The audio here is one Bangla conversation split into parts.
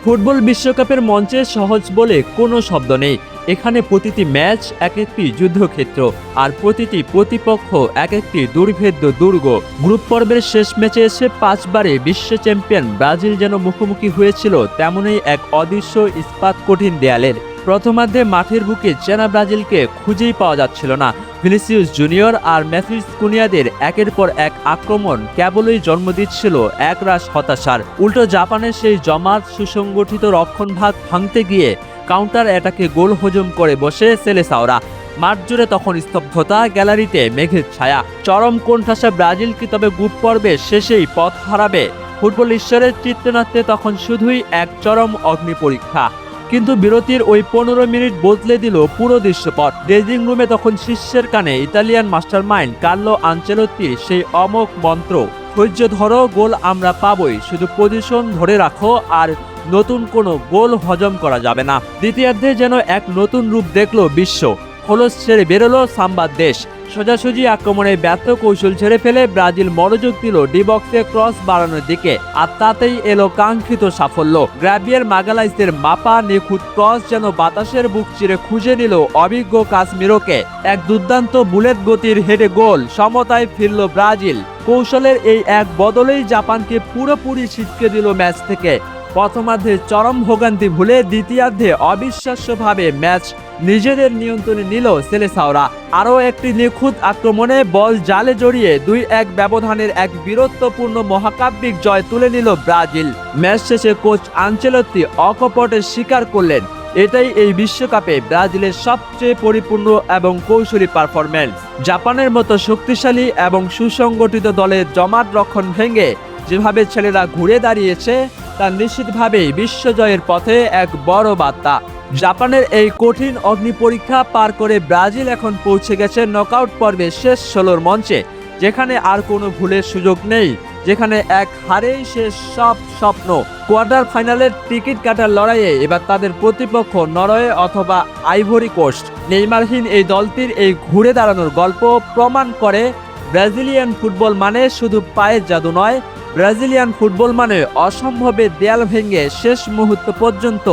ফুটবল বিশ্বকাপের মঞ্চে সহজ বলে কোনো শব্দ নেই। এখানে প্রতিটি ম্যাচ এক একটি যুদ্ধক্ষেত্র, আর প্রতিটি প্রতিপক্ষ এক একটি দুর্ভেদ্য দুর্গ। গ্রুপ পর্বের শেষ ম্যাচে এসে 5 বারে বিশ্ব চ্যাম্পিয়ন ব্রাজিল যেন মুখোমুখি হয়েছিল তেমনই এক অদৃশ্য ইস্পাত কঠিন দেয়ালের। প্রথমার্ধে মাঠের বুকে চেনা ব্রাজিলকে খুঁজেই পাওয়া যাচ্ছিল না। ভিনিসিয়াস জুনিয়র আর ম্যাথিউস কুনিয়াদের একের পর এক আক্রমণ কেবলই জন্ম দিচ্ছিল একরাশ হতাশার। উল্টো জাপানের সেই জমাট সুসংগঠিত রক্ষণভাগ ভাঙতে গিয়ে কাউন্টার অ্যাটাকে গোল হজম করে বসে সেলেসাওরা। মাঠ জুড়ে তখন স্তব্ধতা, গ্যালারিতে মেঘের ছায়া। চরম কোণঠাসা ব্রাজিল কি তবে গ্রুপ পর্বে শেষেই পথ হারাবে? ফুটবল ঈশ্বরের চিত্রনাট্যে তখন শুধুই এক চরম অগ্নি পরীক্ষা। কিন্তু বিরতির ওই 15 মিনিট বদলে দিল পুরো দৃশ্যপট। ড্রেজিং রুমে তখন শিষ্যের কানে ইতালিয়ান মাস্টারমাইন্ড কার্লো আনচেলত্তির সেই অমোঘ মন্ত্র, ধৈর্য ধরো, গোল আমরা পাবই, শুধু পজিশন ধরে রাখো আর নতুন কোনো গোল হজম করা যাবে না। দ্বিতীয়ার্ধে যেন এক নতুন রূপ দেখলো বিশ্ব। খোলস ছেড়ে বেরোলো সাম্বার দেশ। সোজাসুজি আক্রমণে ব্যর্থ কৌশল ছেড়ে ফেলে ব্রাজিল মনোযোগ দিল ডি বক্সে ক্রস বাড়ানোর দিকে, আর তাতেই এলো কাঙ্ক্ষিত সাফল্য। গ্রাবিয়ার মাগালাইসের মাপা নিখুঁত ক্রস যেন বাতাসের বুক চিরে খুঁজে নিল অভিজ্ঞ কাসমিরোকে। এক দুর্দান্ত বুলেট গতির হেডে গোল, সমতায় ফিরল ব্রাজিল। কৌশলের এই এক বদলেই জাপানকে পুরোপুরি ছিটকে দিল ম্যাচ থেকে। প্রথমার্ধে চরম ভোগান্তি ভুলে দ্বিতীয়ার্ধে অবিশ্বাস্যভাবে ম্যাচ নিজেদের নিয়ন্ত্রণে নিল সেলেসাওরা। আরও একটি নিখুঁত আক্রমণে বল জালে জড়িয়ে 2-1 ব্যবধানের এক বীরত্বপূর্ণ মহাকাব্যিক জয় তুলে নিল ব্রাজিল। ম্যাচ শেষে কোচ আনচেলত্তি অকপটে স্বীকার করলেন, এটাই এই বিশ্বকাপে ব্রাজিলের সবচেয়ে পরিপূর্ণ এবং কৌশলী পারফরম্যান্স। জাপানের মতো শক্তিশালী এবং সুসংগঠিত দলের জমাট রক্ষণ ভেঙে যেভাবে ছেলেরা ঘুরে দাঁড়িয়েছে তা নিশ্চিতভাবেই বিশ্বজয়ের পথে এক বড় বার্তা। জাপানের এই কঠিন অগ্নি পরীক্ষা পার করে ব্রাজিল এখন পৌঁছে গেছে নকআউট পর্বের শেষ 16 মঞ্চে, যেখানে আর কোনো ভুলের সুযোগ নেই, যেখানে এক হারেই শেষ সব স্বপ্ন। কোয়ার্টার ফাইনালের টিকিট কাটার লড়াইয়ে এবার তাদের প্রতিপক্ষ নরওয়ে অথবা আইভরি কোস্ট। নেইমারহীন এই দলটির এই ঘুরে দাঁড়ানোর গল্প প্রমাণ করে ব্রাজিলিয়ান ফুটবল মানে শুধু পায়ের জাদু নয়, ব্রাজিলিয়ান ফুটবল মানে অসম্ভবের দেয়াল ভেঙে শেষ মুহূর্ত পর্যন্ত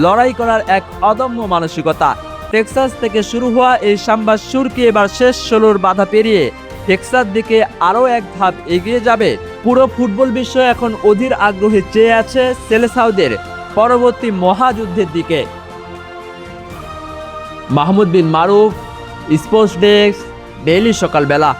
লড়াই করার এক অদম্য মানসিকতা। টেক্সাস থেকে শুরু হওয়া এই সাম্বার সুর কি এবার শেষ 16 বাধা পেরিয়ে টেক্সাস দিকে আরও এক ধাপ এগিয়ে যাবে? পুরো ফুটবল বিশ্ব এখন অধীর আগ্রহে চেয়ে আছে সেলেসাওদের পরবর্তী মহাযুদ্ধের দিকে। মাহমুদ বিন মারুফ, স্পোর্টস ডেস্ক, ডেইলি সকালবেলা।